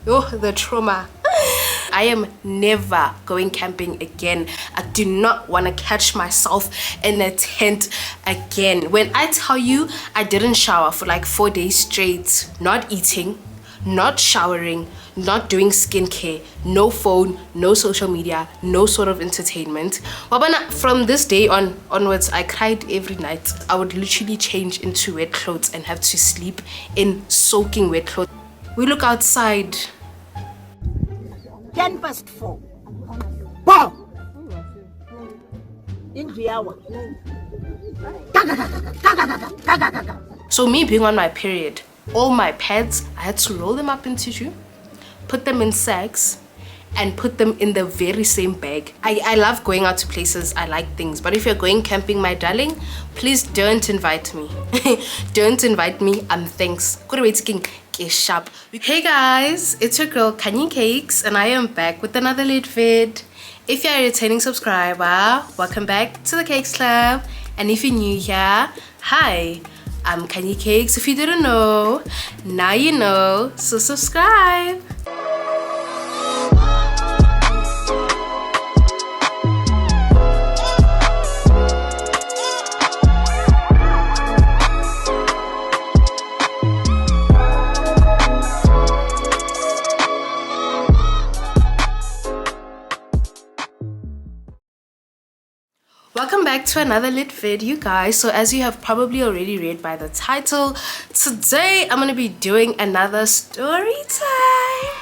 Oh, the trauma. I am never going camping again. I do not want to catch myself in a tent again. When I tell you I didn't shower for like 4 days straight, not eating, not showering, not doing skincare, no phone, no social media, no sort of entertainment. Wabana, from this day onwards, I cried every night. I would literally change into wet clothes and have to sleep in soaking wet clothes. We look outside. 4:10. Wow! In the hour. So me being on my period, all my pads, I had to roll them up in tissue, put them in sacks, and put them in the very same bag. I love going out to places, I like things, but if you're going camping, my darling, please don't invite me. Don't invite me, thanks. Sharp. Hey guys, it's your girl Khanyi Cakes and I am back with another lit vid. If you're a returning subscriber, welcome back to the Cakes Club, and if you're new here, hi, I'm Khanyi Cakes. If you didn't know, now you know, so subscribe. Welcome back to another lit vid, you guys. So as you have probably already read by the title, today I'm going to be doing another story time.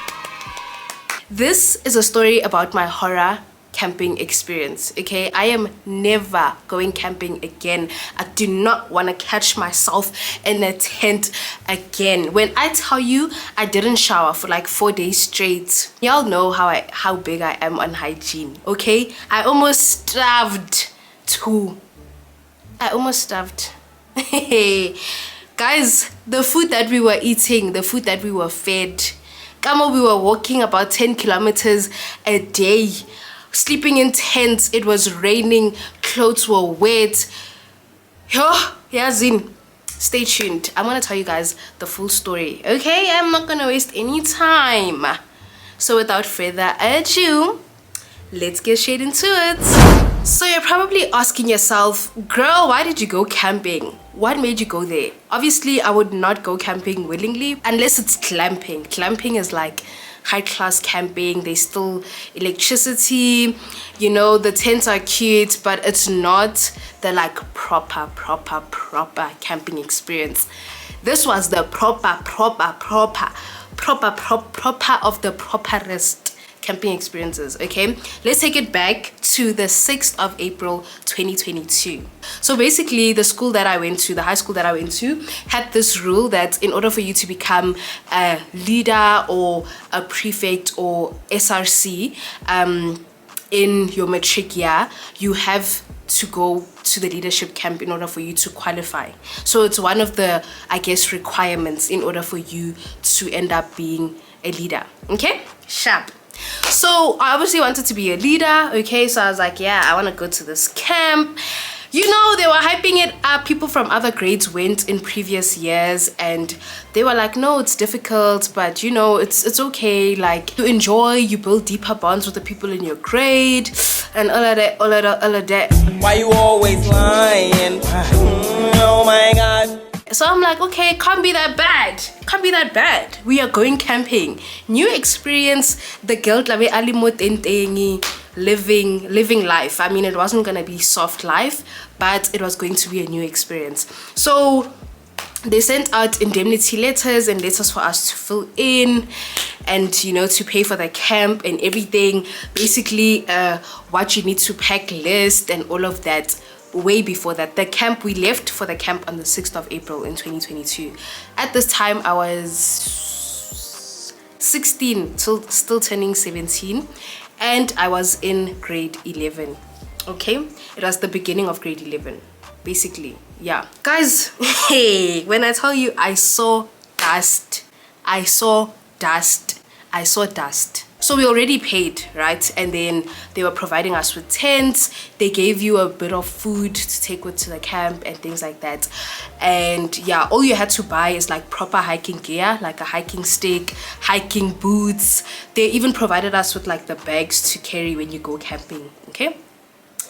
This is a story about my horror camping experience, okay? I am never going camping again. I do not want to catch myself in a tent again. When I tell you I didn't shower for like 4 days straight, y'all know how big I am on hygiene, okay? I almost starved. I almost starved. Guys, the food that we were eating, the food that we were fed, we were walking about 10 kilometers a day, sleeping in tents. It was raining, clothes were wet. Stay tuned. I'm gonna tell you guys the full story, okay? I'm not gonna waste any time. So without further ado, let's get straight into it. So you're probably asking yourself, girl, why did you go camping? What made you go there? Obviously, I would not go camping willingly unless it's glamping. Glamping is like high-class camping. There's still electricity. You know, the tents are cute, but it's not the like proper camping experience. This was the proper of the properest camping experiences, okay? Let's take it back to the 6th of April 2022. So basically, the school that I went to, the high school that I went to, had this rule that in order for you to become a leader or a prefect or SRC in your matric year, you have to go to the leadership camp in order for you to qualify. So it's one of the, I guess, requirements in order for you to end up being a leader, okay? Sharp. So I obviously wanted to be a leader, okay? So I was like, yeah, I want to go to this camp. You know, they were hyping it up. People from other grades went in previous years and they were like, no, it's difficult, but you know, it's okay. Like, you enjoy, you build deeper bonds with the people in your grade and all of that. Why you always lying? Oh my God. So I'm like, okay, can't be that bad. Can't be that bad. We are going camping. New experience, the girl living life. I mean, it wasn't gonna be soft life, but it was going to be a new experience. So they sent out indemnity letters and letters for us to fill in and, you know, to pay for the camp and everything. Basically, what you need to pack list and all of that. Way before that, the camp, we left for the camp on the 6th of April in 2022. At this time, I was 16, still turning 17, and I was in grade 11, okay? It was the beginning of grade 11, basically, yeah. Guys, hey, when I tell you I saw dust, So we already paid, right? And then they were providing us with tents. They gave you a bit of food to take with to the camp and things like that. And yeah, all you had to buy is like proper hiking gear, like a hiking stick, hiking boots. They even provided us with like the bags to carry when you go camping, okay?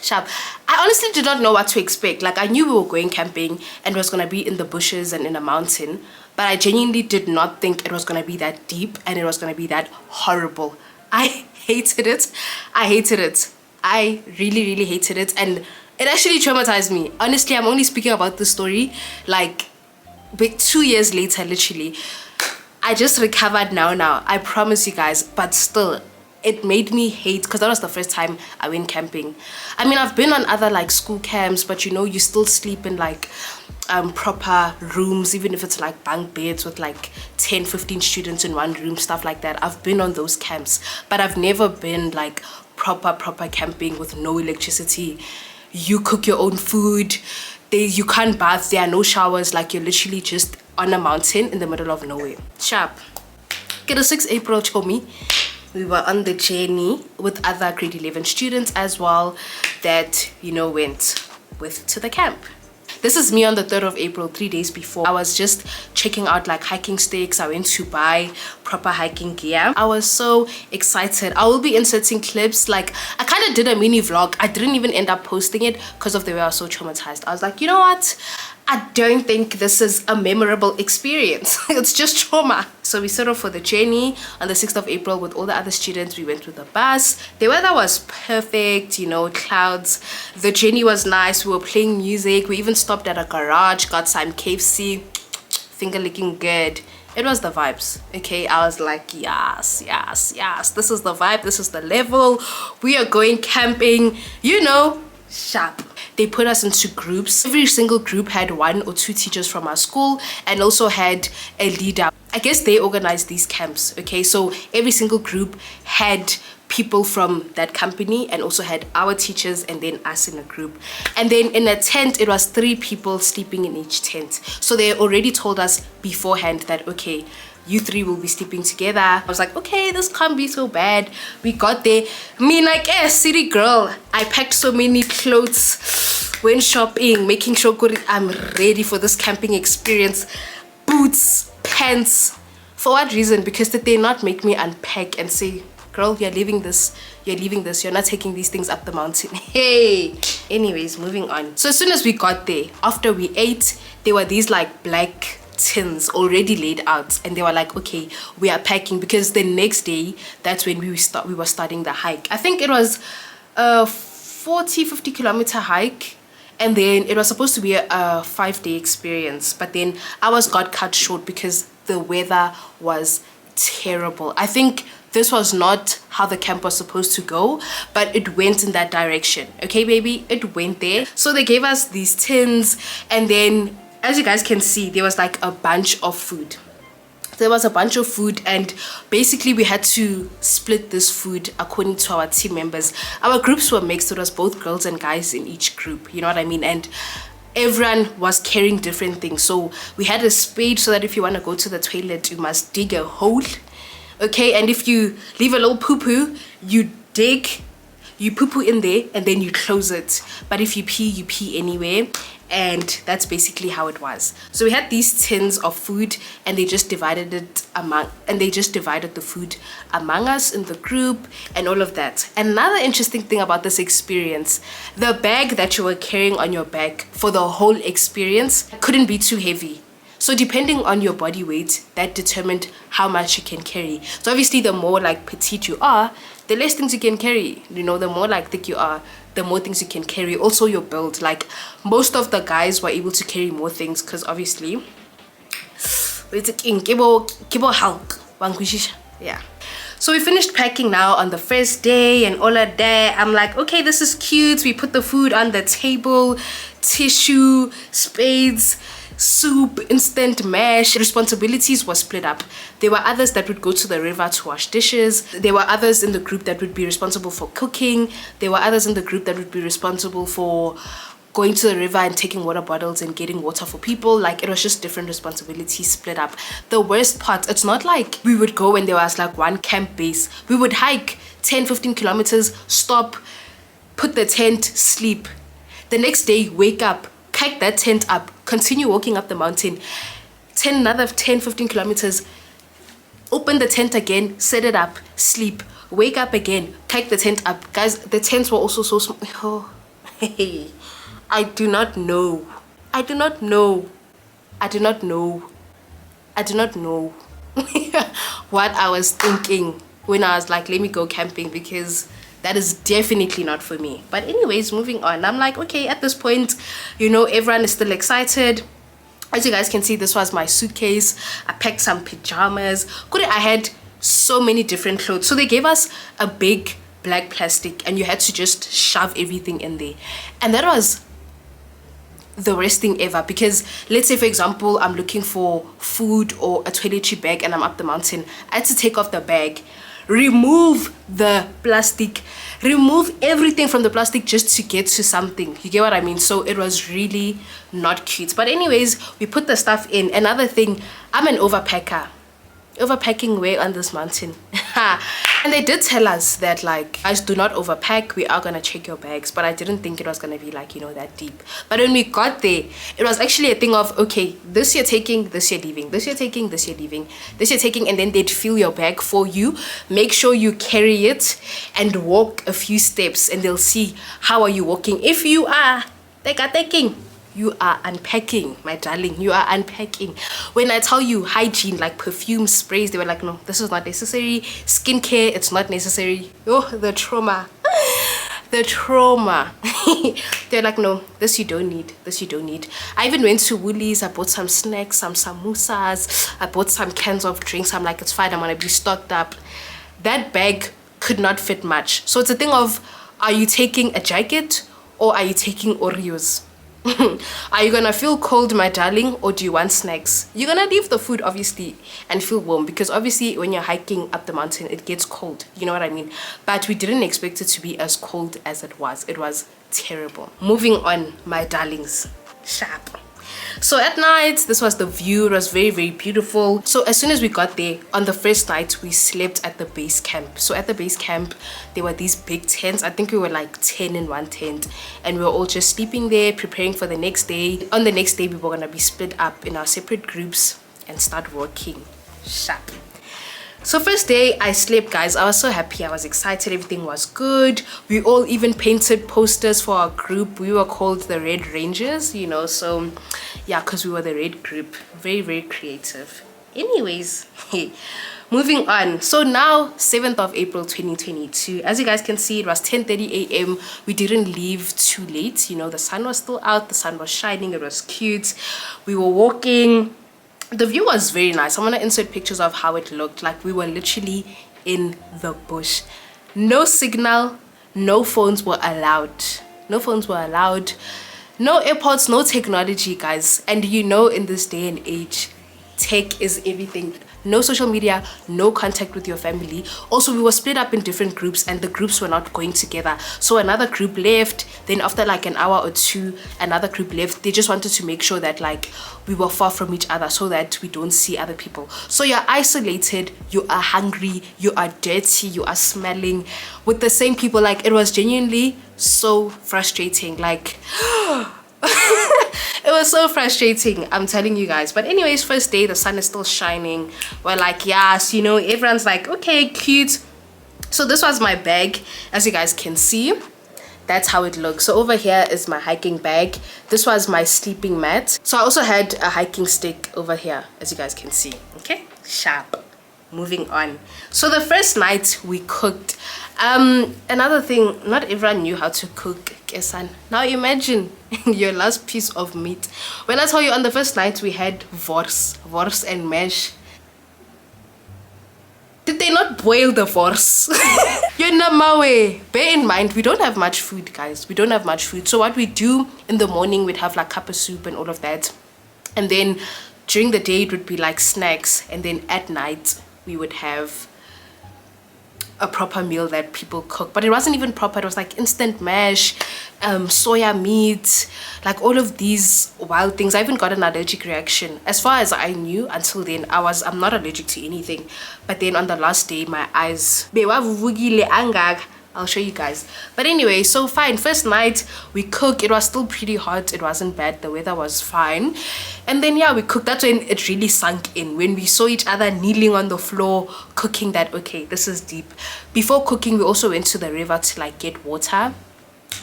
Sharp. I honestly did not know what to expect. Like, I knew we were going camping and it was gonna be in the bushes and in a mountain, but I genuinely did not think it was gonna be that deep and it was gonna be that horrible. I hated it. I hated it. I really hated it, and it actually traumatized me. Honestly, I'm only speaking about this story like 2 years later, literally. I just recovered now, I promise you guys, but still, it made me hate, because that was the first time I went camping. I mean, I've been on other like school camps, but you know, you still sleep in like proper rooms, even if it's like bunk beds with like 10-15 students in one room, stuff like that. I've been on those camps, but I've never been like proper camping with no electricity. You cook your own food. You can't bath. There are no showers. Like, you're literally just on a mountain in the middle of nowhere. Sharp. Get a 6 April, Chomi. We were on the journey with other grade 11 students as well that, you know, went with to the camp. This is me on the 3rd of April, 3 days before. I was just checking out like hiking sticks. I went to buy proper hiking gear. I was so excited. I will be inserting clips. Like, I kind of did a mini vlog. I didn't even end up posting it because of the way I was so traumatized. I was like, you know what? I don't think this is a memorable experience. It's just trauma. So we set off for the journey on the 6th of April with all the other students. We went with the bus. The weather was perfect, you know, clouds. The journey was nice. We were playing music. We even stopped at a garage, got some KFC, finger licking good. It was the vibes, okay? I was like, yes. This is the vibe. This is the level. We are going camping, you know, sharp. They put us into groups. Every single group had 1 or 2 teachers from our school and also had a leader. I guess they organized these camps, okay? So every single group had people from that company and also had our teachers and then us in a group. And then in a tent, it was 3 people sleeping in each tent. So they already told us beforehand that, okay, you 3 will be sleeping together. I was like, okay, this can't be so bad. We got there. Me like a city girl. I packed so many clothes, went shopping, making sure I'm ready for this camping experience. Boots, pants. For what reason? Because did they not make me unpack and say, girl, you're leaving this, you're not taking these things up the mountain. Hey, anyways, moving on. So as soon as we got there, after we ate, there were these like black tins already laid out, and they were like, okay, we are packing, because the next day, that's when we were starting the hike. I think it was a 40-50 kilometer hike, and then it was supposed to be a 5-day experience, but then ours got cut short because the weather was terrible. I think this was not how the camp was supposed to go, but it went in that direction. Okay, baby, it went there. So they gave us these tins, and then as you guys can see, there was like a bunch of food. There was a bunch of food, and basically we had to split this food according to our team members. Our groups were mixed. It was both girls and guys in each group, you know what I mean? And everyone was carrying different things. So we had a spade so that if you want to go to the toilet, you must dig a hole, okay? And if you leave a little poo-poo, you poo-poo in there and then you close it. But if you pee anywhere. And that's basically how it was. So we had these tins of food, and they just divided the food among us in the group and all of that. Another interesting thing about this experience, the bag that you were carrying on your back for the whole experience couldn't be too heavy. So depending on your body weight, that determined how much you can carry. So obviously the more like petite you are, the less things you can carry. You know, the more like thick you are, the more things you can carry. Also your build, like most of the guys were able to carry more things because obviously yeah. So we finished packing now on the first day and all of that. I'm like, okay, this is cute. We put the food on the table, tissue, spades, soup, instant mash. Responsibilities were split up. There were others that would go to the river to wash dishes. There were others in the group that would be responsible for cooking. There were others in the group that would be responsible for going to the river and taking water bottles and getting water for people. Like, it was just different responsibilities split up. The worst part, it's not like we would go and there was like one camp base. We would hike 10-15 kilometers, stop, put the tent, sleep. The next day, wake up, kite that tent up, continue walking up the mountain, another 10-15 kilometers, open the tent again, set it up, sleep, wake up again, kite the tent up. Guys, the tents were also so small. Oh, hey, I do not know what I was thinking when I was like, let me go camping, because that is definitely not for me. But anyways, moving on. I'm like, okay, at this point, you know, everyone is still excited. As you guys can see, this was my suitcase. I packed some pajamas. I had so many different clothes. So they gave us a big black plastic and you had to just shove everything in there. And that was the worst thing ever, because let's say, for example, I'm looking for food or a toiletry bag and I'm up the mountain. I had to take off the bag, remove the plastic, remove everything from the plastic just to get to something. You get what I mean? So it was really not cute. But anyways, we put the stuff in. Another thing, I'm an overpacker. Overpacking way on this mountain. And they did tell us that, like, guys, do not overpack, we are gonna check your bags. But I didn't think it was gonna be like, you know, that deep. But when we got there, it was actually a thing of, okay, this you're taking, this you're leaving, this you're taking, this you're leaving, this you're taking, and then they'd fill your bag for you. Make sure you carry it and walk a few steps and they'll see how are you walking. If you are taking, you are unpacking, my darling. You are unpacking. When I tell you hygiene, like perfume sprays, they were like, no, this is not necessary. Skincare, it's not necessary. Oh, the trauma. The trauma. They're like, no, this you don't need. This you don't need. I even went to Woolies. I bought some snacks, some samosas. I bought some cans of drinks. I'm like, it's fine. I'm going to be stocked up. That bag could not fit much. So it's a thing of, are you taking a jacket or are you taking Oreos? Are you gonna feel cold, my darling, or do you want snacks? You're gonna leave the food obviously and feel warm, because obviously when you're hiking up the mountain it gets cold, you know what I mean? But we didn't expect it to be as cold as it was. It was terrible. Moving on, my darlings. Sharp. So at night, this was the view. It was very, very beautiful. So as soon as we got there, on the first night, we slept at the base camp. So at the base camp, there were these big tents. I think we were like 10 in one tent. And we were all just sleeping there, preparing for the next day. On the next day, we were going to be split up in our separate groups and start working. Sharp. So first day I slept, guys. I was so happy. I was excited. Everything was good. We all even painted posters for our group. We were called the Red Rangers, you know. So yeah, because we were the red group. Very, very creative. Anyways, moving on. So now 7th of April 2022. As you guys can see, it was 10:30 a.m. We didn't leave too late. You know, the sun was still out. The sun was shining. It was cute. We were walking. The view was very nice. I'm gonna insert pictures of how it looked. Like, we were literally in the bush. No signal, no phones were allowed. No phones were allowed. No AirPods, no technology, guys. And you know, in this day and age, tech is everything. No social media, no contact with your family. Also, we were split up in different groups and the groups were not going together. So another group left, then after like an hour or two, another group left. They just wanted to make sure that like we were far from each other so that we don't see other people. So you're isolated, you are hungry, you are dirty, you are smelling with the same people. Like, it was genuinely so frustrating. Like, it was so frustrating, I'm telling you guys. But anyways, first day, the sun is still shining. We're like, yes, you know, everyone's like, okay, cute. So this was my bag, as you guys can see. That's how it looks. So over here is my hiking bag. This was my sleeping mat. So I also had a hiking stick over here, as you guys can see. Okay, sharp. Moving on. So the first night we cooked. Another thing, not everyone knew how to cook kesan. Now imagine your last piece of meat. When I tell you, on the first night we had wors and mash. Did they not boil the wors? You're not my way. Bear in mind, we don't have much food, guys. We don't have much food. So what we do in the morning, we'd have like cup of soup and all of that. And then during the day, it would be like snacks. And then at night, we would have a proper meal that people cook, but it wasn't even proper. It was like instant mash, soya meat, like all of these wild things. I even got an allergic reaction. As far as I knew until then, I'm not allergic to anything. But then on the last day, my eyes, I'll show you guys. But anyway, so fine. First night we cook. It was still pretty hot. It wasn't bad. The weather was fine. And then yeah, we cooked. That's when it really sunk in. When we saw each other kneeling on the floor cooking, that okay, this is deep. Before cooking, we also went to the river to like get water.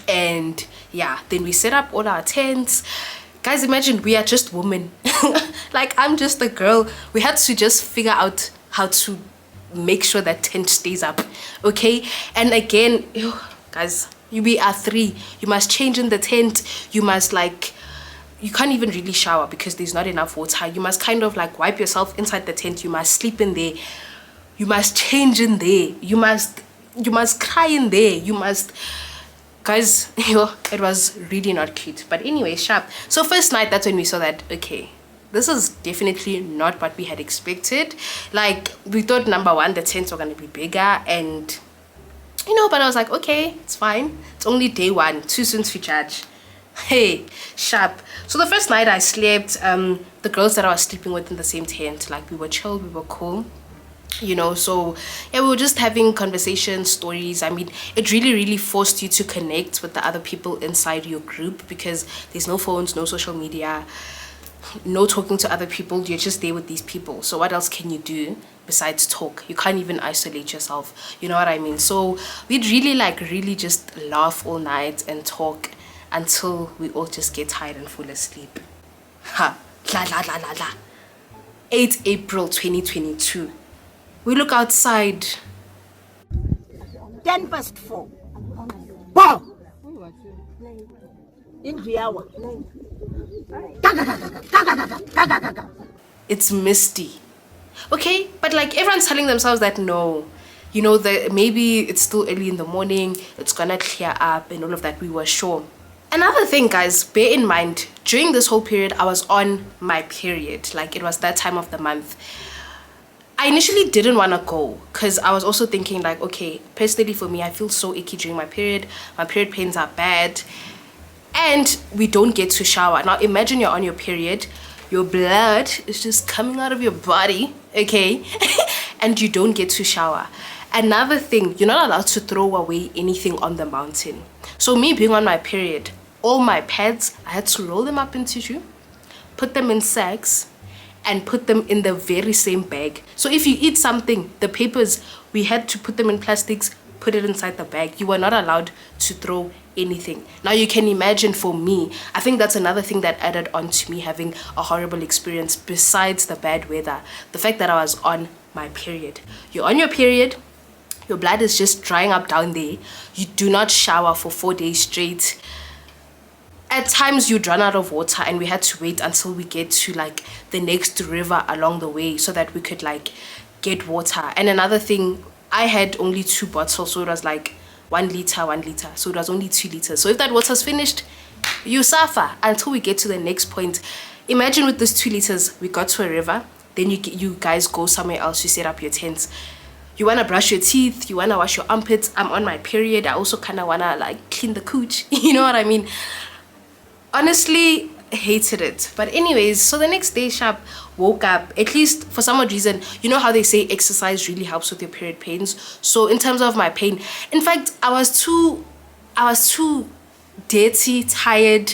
And yeah, then we set up all our tents. Guys, imagine we are just women. Like I'm just a girl. We had to just figure out how to make sure that tent stays up, okay? And again, guys, we are 3. You must change in the tent. You must like, you can't even really shower because there's not enough water. You must kind of like wipe yourself inside the tent. You must sleep in there. You must change in there. You must cry in there. You must, guys, it was really not cute. But anyway, sharp. So first night, that's when we saw that okay, this is definitely not what we had expected. Like we thought, number one, the tents were gonna be bigger, and but I was like, okay, it's fine. It's only day 1. Too soon to judge. Hey, sharp. So the first night I slept, the girls that I was sleeping with in the same tent, like we were chill, we were cool. So yeah, we were just having conversations, stories. I mean, it really forced you to connect with the other people inside your group because there's no phones, no social media, no talking to other people. You're just there with these people. So what else can you do besides talk? You can't even isolate yourself. You know what I mean? So we'd really just laugh all night and talk until we all just get tired and fall asleep. Ha, la la la la la. 8 April 2022. We look outside. 4:10. Wow! In the hour. It's misty. Okay, but like everyone's telling themselves that no, that maybe it's still early in the morning, it's gonna clear up and all of that. We were sure. Another thing, guys, bear in mind, during this whole period I was on my period. Like it was that time of the month. I initially didn't want to go because I was also thinking like, okay, personally for me, I feel so icky during my period pains are bad, and we don't get to shower. Now imagine you're on your period, your blood is just coming out of your body, okay? And you don't get to shower. Another thing, you're not allowed to throw away anything on the mountain. So me being on my period, all my pads, I had to roll them up in tissue, put them in sacks, and put them in the very same bag. So if you eat something, the papers, we had to put them in plastics, put it inside the bag. You were not allowed to throw anything. Now you can imagine for me, I think that's another thing that added on to me having a horrible experience besides the bad weather. The fact that I was on my period. You're on your period, your blood is just drying up down there. You do not shower for 4 days straight. At times you'd run out of water and we had to wait until we get to like the next river along the way so that we could like get water. And another thing, I had only 2 bottles, so it was like 1 liter, 1 liter. So it was only 2 liters. So if that water's finished, you suffer until we get to the next point. Imagine with this 2 liters, we got to a river, then you guys go somewhere else, you set up your tents. You want to brush your teeth, you want to wash your armpits. I'm on my period. I also kind of want to like clean the cooch. You know what I mean? Honestly, hated it. But anyways, so the next day, sharp, woke up. At least for some odd reason, you know how they say exercise really helps with your period pains. So in terms of my pain, in fact, I was too dirty, tired,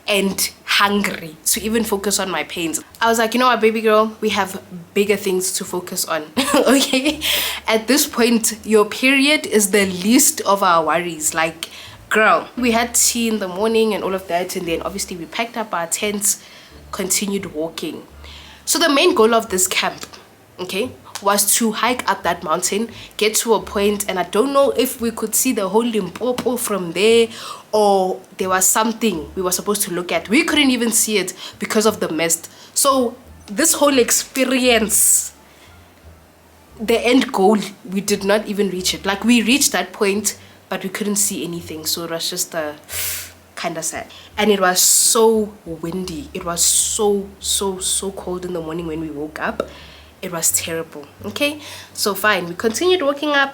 and hungry to even focus on my pains. I was like, you know what, baby girl, we have bigger things to focus on. Okay, at this point your period is the least of our worries. Like, girl, we had tea in the morning and all of that, and then obviously we packed up our tents, continued walking. So the main goal of this camp, okay, was to hike up that mountain, get to a point, and I don't know if we could see the whole Limpopo from there, or there was something we were supposed to look at. We couldn't even see it because of the mist. So this whole experience, the end goal, we did not even reach it. Like, we reached that point, but we couldn't see anything. So it was just kind of sad. And it was so windy. It was so cold in the morning when we woke up. it was terrible. Okay, so fine, we continued walking up.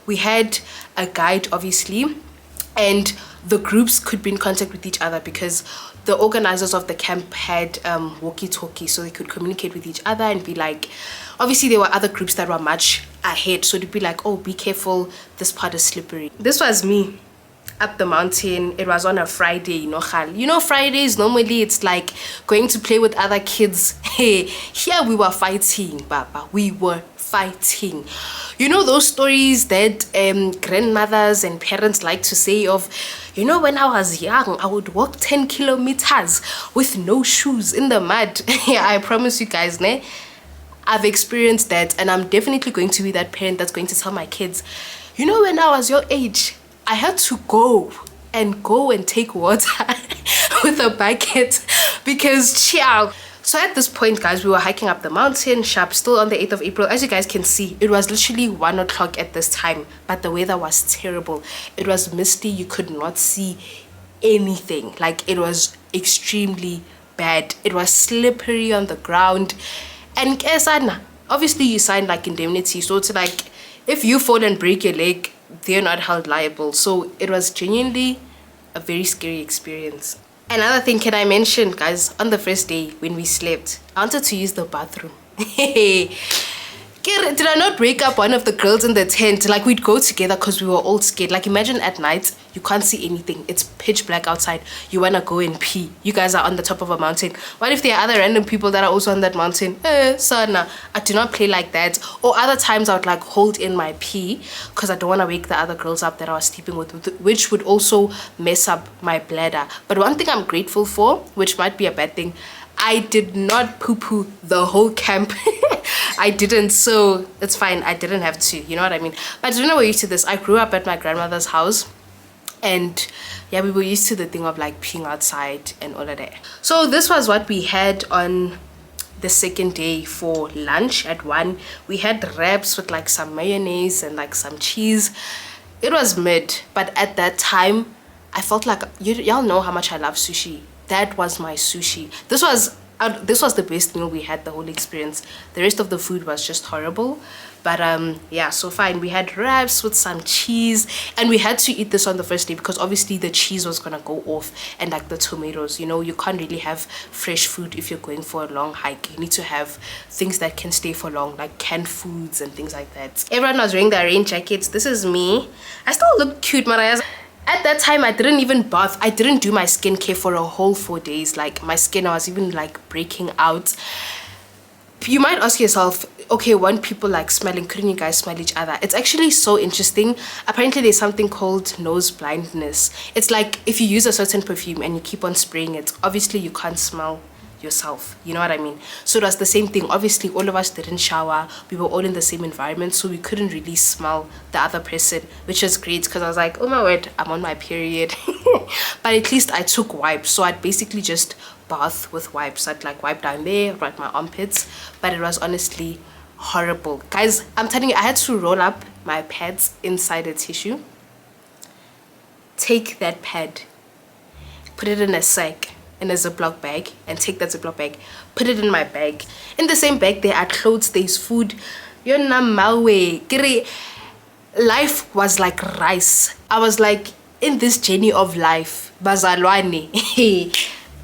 We had a guide, obviously, and the groups could be in contact with each other because the organizers of the camp had walkie-talkie, so they could communicate with each other and be like, obviously there were other groups that were much ahead, so to be like, oh, be careful, this part is slippery. This was me up the mountain. It was on a Friday, you know Fridays normally it's like going to play with other kids. Hey, here we were fighting, baba, we were fighting. You know those stories that grandmothers and parents like to say of, when I was young I would walk 10 kilometers with no shoes in the mud. Yeah, I promise you guys, I've experienced that, and I'm definitely going to be that parent that's going to tell my kids, when I was your age I had to go and take water with a bucket because ciao. So at this point, guys, we were hiking up the mountain, sharp, still on the 8th of April. As you guys can see, it was literally 1 o'clock at this time, but the weather was terrible. It was misty, you could not see anything. Like, it was extremely bad. It was slippery on the ground. And obviously you signed like indemnity, so it's like if you fall and break your leg, they're not held liable. So it was genuinely a very scary experience. Another thing, can I mention, guys, on the first day when we slept, I wanted to use the bathroom. Did I not break up one of the girls in the tent? Like, we'd go together because we were all scared. Like, imagine at night, you can't see anything. It's pitch black outside. You want to go and pee. You guys are on the top of a mountain. What if there are other random people that are also on that mountain? Sana, I do not play like that. Or other times I would like hold in my pee because I don't want to wake the other girls up that I was sleeping with, which would also mess up my bladder. But one thing I'm grateful for, which might be a bad thing, I did not poo-poo the whole camp. I didn't, so it's fine. I didn't have to, you know what I mean? But I don't know, we're used to this. I grew up at my grandmother's house, and yeah, we were used to the thing of like peeing outside and all of that. So this was what we had on the second day for lunch. At 1, we had wraps with like some mayonnaise and like some cheese. It was mid, but at that time I felt like, y'all know how much I love sushi. That was my sushi. This was the best meal we had the whole experience. The rest of the food was just horrible, but yeah, so fine. We had wraps with some cheese, and we had to eat this on the first day because obviously the cheese was gonna go off, and like the tomatoes, you can't really have fresh food if you're going for a long hike. You need to have things that can stay for long, like canned foods and things like that. Everyone was wearing their rain jackets. This is me. I still look cute, Mariah. At that time, I didn't even bath. I didn't do my skincare for a whole 4 days. Like, my skin, I was even like breaking out. You might ask yourself, okay, when people like smelling, couldn't you guys smell each other? It's actually so interesting. Apparently there's something called nose blindness. It's like if you use a certain perfume and you keep on spraying it, obviously you can't smell yourself, you know what I mean? So it was the same thing. Obviously all of us didn't shower, we were all in the same environment, so we couldn't really smell the other person, which was great because I was like, oh my word, I'm on my period. But at least I took wipes, so I'd basically just bath with wipes. I'd like wipe down there, right my armpits, but it was honestly horrible. Guys, I'm telling you, I had to roll up my pads inside a tissue, take that pad, put it in a sack, in a Ziploc bag, and take that Ziploc bag, put it in my bag. In the same bag there are clothes, there's food. Life was like rice. I was like in this journey of life, bazalwane.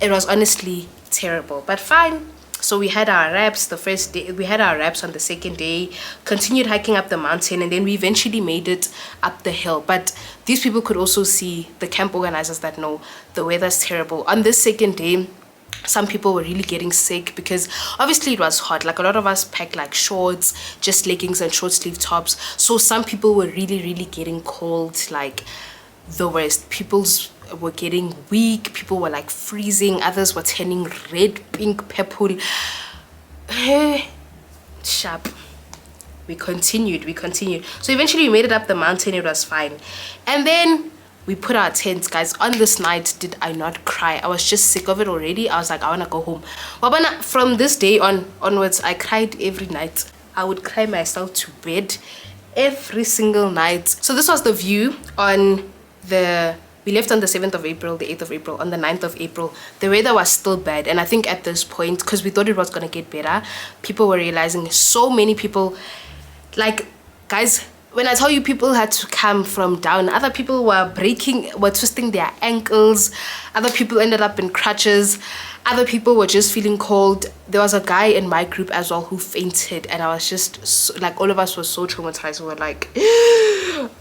It was honestly terrible, but fine. So we had our wraps the first day, we had our wraps on the second day, continued hiking up the mountain, and then we eventually made it up the hill. But these people could also see, the camp organizers, that no, the weather's terrible. On this second day, some people were really getting sick because obviously it was hot. Like, a lot of us packed like shorts, just leggings and short sleeve tops. So some people were really getting cold, like the worst. People's were getting weak, people were like freezing, others were turning red, pink, purple. Sharp. We continued. So eventually we made it up the mountain. It was fine, and then we put our tents. Guys, on this night, did I not cry? I was just sick of it already. I was like, I want to go home. But from this day onwards, I cried every night. I would cry myself to bed every single night. So this was the view on the We left on the 7th of April, the 8th of April. On the 9th of April, the weather was still bad. And I think at this point, because we thought it was going to get better, people were realizing, so many people, like, guys, when I tell you people had to come from down, other people were twisting their ankles. Other people ended up in crutches. Other people were just feeling cold. There was a guy in my group as well who fainted, and I was just so, like, all of us were so traumatized. We were like,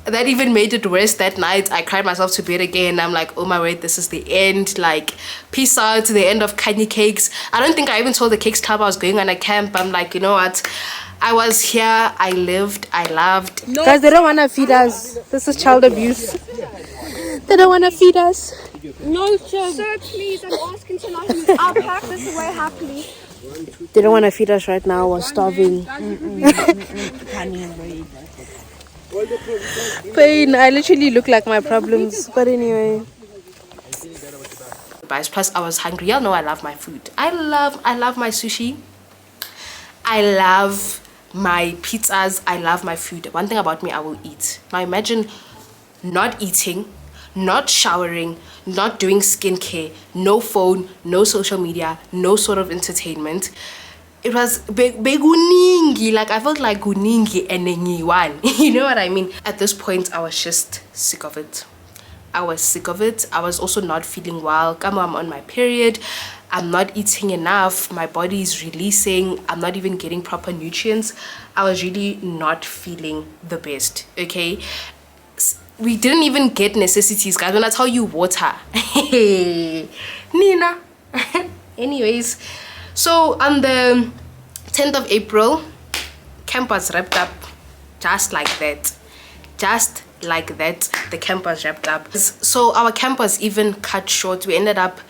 that even made it worse. That night I cried myself to bed again. I'm like, oh my word, this is the end. Like, peace out to the end of Khanyi Cakes. I don't think I even told the Cakes Club I was going on a camp. I'm like, you know what, I was here, I lived, I loved. No. Guys, they don't want to feed us. This is child abuse. They don't want to feed us. No, sir, please, I'm asking tonight. I'll pack this away happily. They don't want to feed us right now. We're starving. Pain. I literally look like my problems. But anyway. Plus, I was hungry. Y'all know I love my food. I love my sushi. I love my pizzas. I love my food. One thing about me, I will eat. Now imagine not eating, not showering, not doing skincare, no phone, no social media, no sort of entertainment. It was beguningi. Like, I felt like guningi and one. You know what I mean? At this point, I was just sick of it. I was sick of it. I was also not feeling well. Come on, I'm on my period. I'm not eating enough. My body is releasing. I'm not even getting proper nutrients. I was really not feeling the best. Okay, we didn't even get necessities, guys. When I tell you water, Nina. Anyways, so on the 10th of April, camp was wrapped up just like that. Just like that, the camp was wrapped up. So our camp was even cut short. We ended up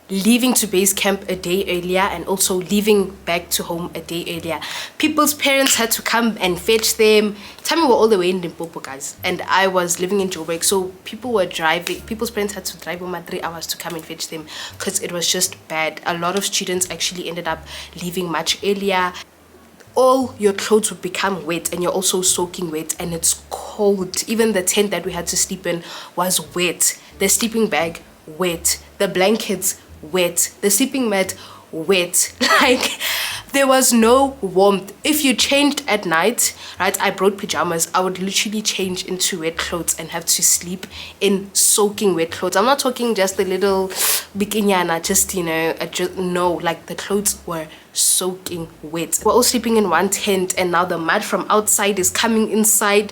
leaving to base camp a day earlier and also leaving back to home a day earlier. People's parents had to come and fetch them. Time we were all the way in Limpopo, guys, and I was living in Joburg, so people were driving. People's parents had to drive over 3 hours to come and fetch them because it was just bad. A lot of students actually ended up leaving much earlier. All your clothes would become wet and you're also soaking wet, and it's cold. Even the tent that we had to sleep in was wet. The sleeping bag wet, the blankets wet, the sleeping mat wet. Like, there was no warmth. If you changed at night, right, I brought pajamas, I would literally change into wet clothes and have to sleep in soaking wet clothes. I'm not talking just a little bikinyana, just, you know, no, like the clothes were soaking wet. We're all sleeping in one tent, and now the mud from outside is coming inside.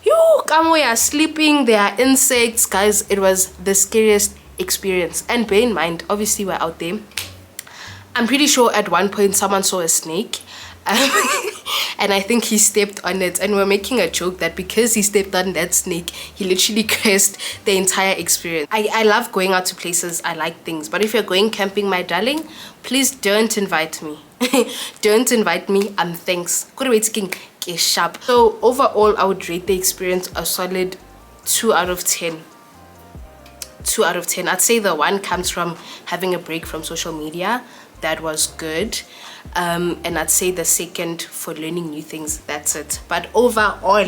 You come, we are sleeping, there are insects, guys. It was the scariest experience. And bear in mind, obviously we're out there. I'm pretty sure at one point someone saw a snake, and I think he stepped on it, and we're making a joke that because he stepped on that snake, he literally cursed the entire experience. I love going out to places, I like things, but if you're going camping, my darling, please don't invite me. Don't invite me. Thanks. So overall, I would rate the experience a solid 2 out of 10. 2 out of 10. I'd say the 1 comes from having a break from social media. That was good. And I'd say the 2nd for learning new things. That's it. But overall,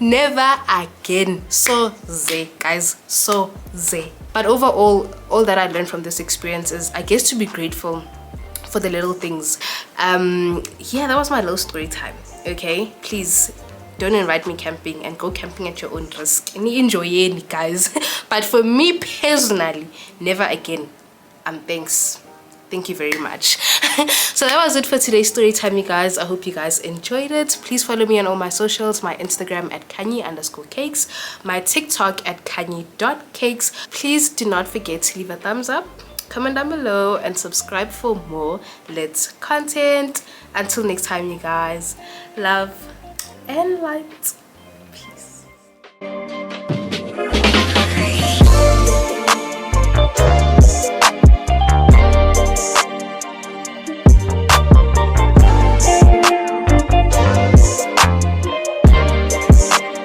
never again. So ze, guys, so ze. But overall, all that I learned from this experience is, I guess, to be grateful for the little things. Yeah, that was my little story time. Okay, please don't invite me camping, and go camping at your own risk and enjoy it, guys. But for me personally, never again. Thank you very much. So that was it for today's story time, you guys. I hope you guys enjoyed it. Please follow me on all my socials. My Instagram at Khanyi_cakes, my TikTok at Khanyi.cakes. Please do not forget to leave a thumbs up, comment down below, and subscribe for more lit content. Until next time, you guys, love and light. Peace.